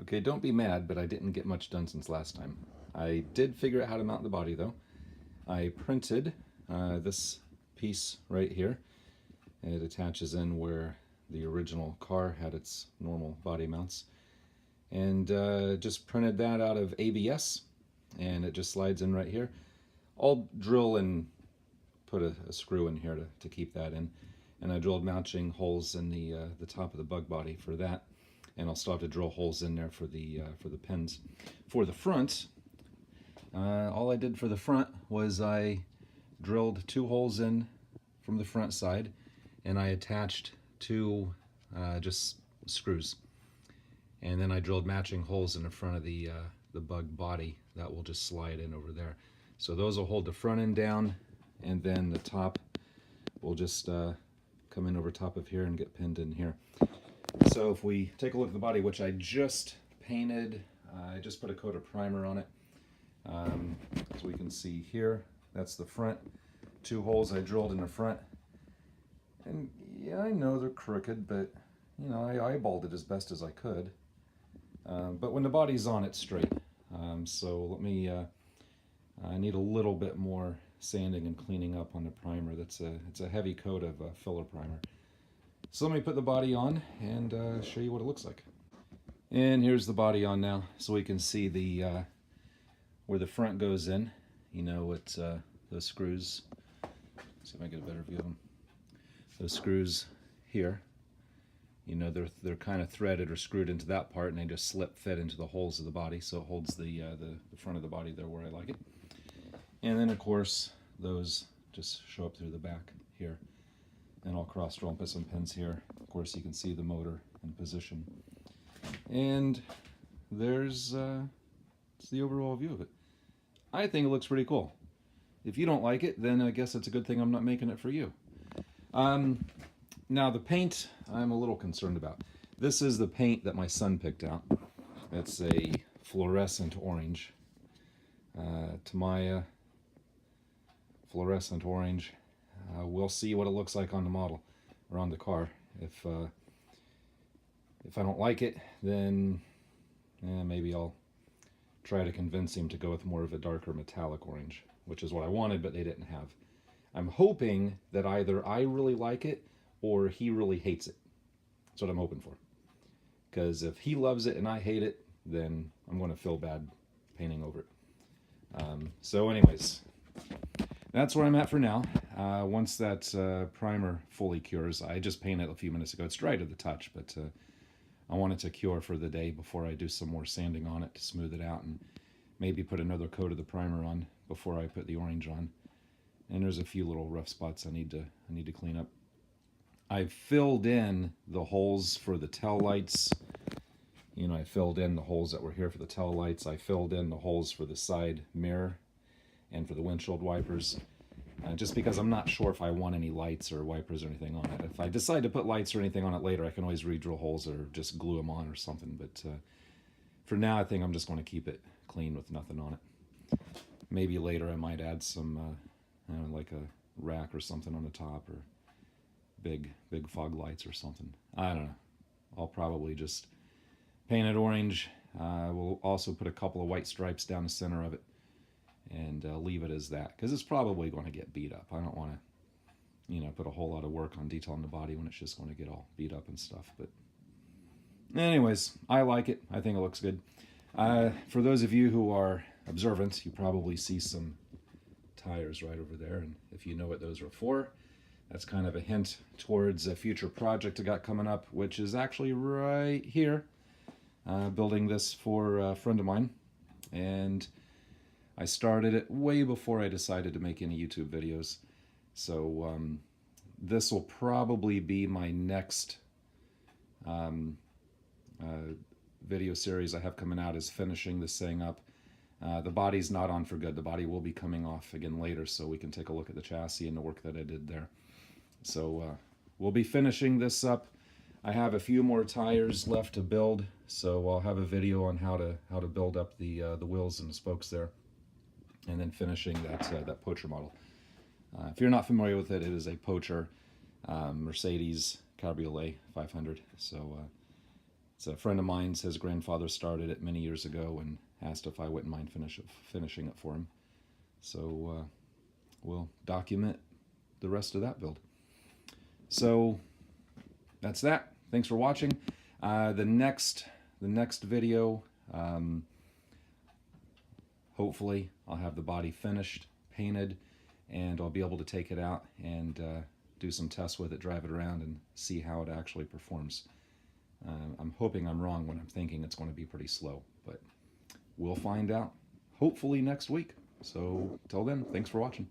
Okay, don't be mad, but I didn't get much done since last time. I did figure out how to mount the body though. I printed this piece right here. It attaches in where the original car had its normal body mounts. And just printed that out of ABS, and it just slides in right here. I'll drill and put a screw in here to keep that in. And I drilled mounting holes in the top of the bug body for that. And I'll still have to drill holes in there for the pins. For the front, all I did for the front was I drilled 2 holes in from the front side, and I attached 2 just screws. And then I drilled matching holes in the front of the bug body that will just slide in over there. So those will hold the front end down, and then the top will just come in over top of here and get pinned in here. So if we take a look at the body, which I just painted, I just put a coat of primer on it. So we can see here, that's the front. 2 holes I drilled in the front. And yeah, I know they're crooked, but you know, I eyeballed it as best as I could. But when the body's on, it's straight. So let me, I need a little bit more sanding and cleaning up on the primer. It's a heavy coat of filler primer. So let me put the body on and show you what it looks like. And here's the body on now, so we can see the where the front goes in. You know, it's those screws. See if I get a better view of them. Those screws here. You know, they're kind of threaded or screwed into that part, and they just slip fit into the holes of the body, so it holds the front of the body there where I like it. And then of course those just show up through the back here. And I'll cross drill and put some pins here. Of course, you can see the motor in position. And there's the overall view of it. I think it looks pretty cool. If you don't like it, then I guess it's a good thing I'm not making it for you. Now the paint, I'm a little concerned about. This is the paint that my son picked out. It's a fluorescent orange. Tamiya fluorescent orange. We'll see what it looks like on the model or on the car. If I don't like it, then maybe I'll try to convince him to go with more of a darker metallic orange, which is what I wanted, but they didn't have. I'm hoping that either I really like it or he really hates it. That's what I'm hoping for. Because if he loves it and I hate it, then I'm going to feel bad painting over it. So anyways, that's where I'm at for now. Once that primer fully cures, I just painted it a few minutes ago. It's dry to the touch, but I want it to cure for the day before I do some more sanding on it to smooth it out, and maybe put another coat of the primer on before I put the orange on. And there's a few little rough spots I need to clean up. I've filled in the holes for the tail lights. You know, I filled in the holes that were here for the tail lights. I filled in the holes for the side mirror and for the windshield wipers. Just because I'm not sure if I want any lights or wipers or anything on it. If I decide to put lights or anything on it later, I can always re-drill holes or just glue them on or something. But for now, I think I'm just going to keep it clean with nothing on it. Maybe later I might add some, like a rack or something on the top, or big fog lights or something. I don't know. I'll probably just paint it orange. We'll also put a couple of white stripes down the center of it, and leave it as that, because it's probably going to get beat up. I don't want to, put a whole lot of work on detailing the body when it's just going to get all beat up and stuff. But anyways, I like it. I think it looks good. For those of you who are observant, you probably see some tires right over there, and if you know what those are for, that's kind of a hint towards a future project I got coming up, which is actually right here. Building this for a friend of mine, and I started it way before I decided to make any YouTube videos. So this will probably be my next video series I have coming out, is finishing this thing up. The body's not on for good. The body will be coming off again later, so we can take a look at the chassis and the work that I did there. So we'll be finishing this up. I have a few more tires left to build, so I'll have a video on how to build up the wheels and the spokes there, and then finishing that Poacher model. If you're not familiar with it, it is a Poacher Mercedes Cabriolet 500. So It's a friend of mine's. His grandfather started it many years ago and asked if I wouldn't mind finishing it for him. So we'll document the rest of that build. So that's that. Thanks for watching. The next video, hopefully I'll have the body finished, painted, and I'll be able to take it out and do some tests with it, drive it around, and see how it actually performs. I'm hoping I'm wrong when I'm thinking it's going to be pretty slow, but we'll find out hopefully next week. So till then, thanks for watching.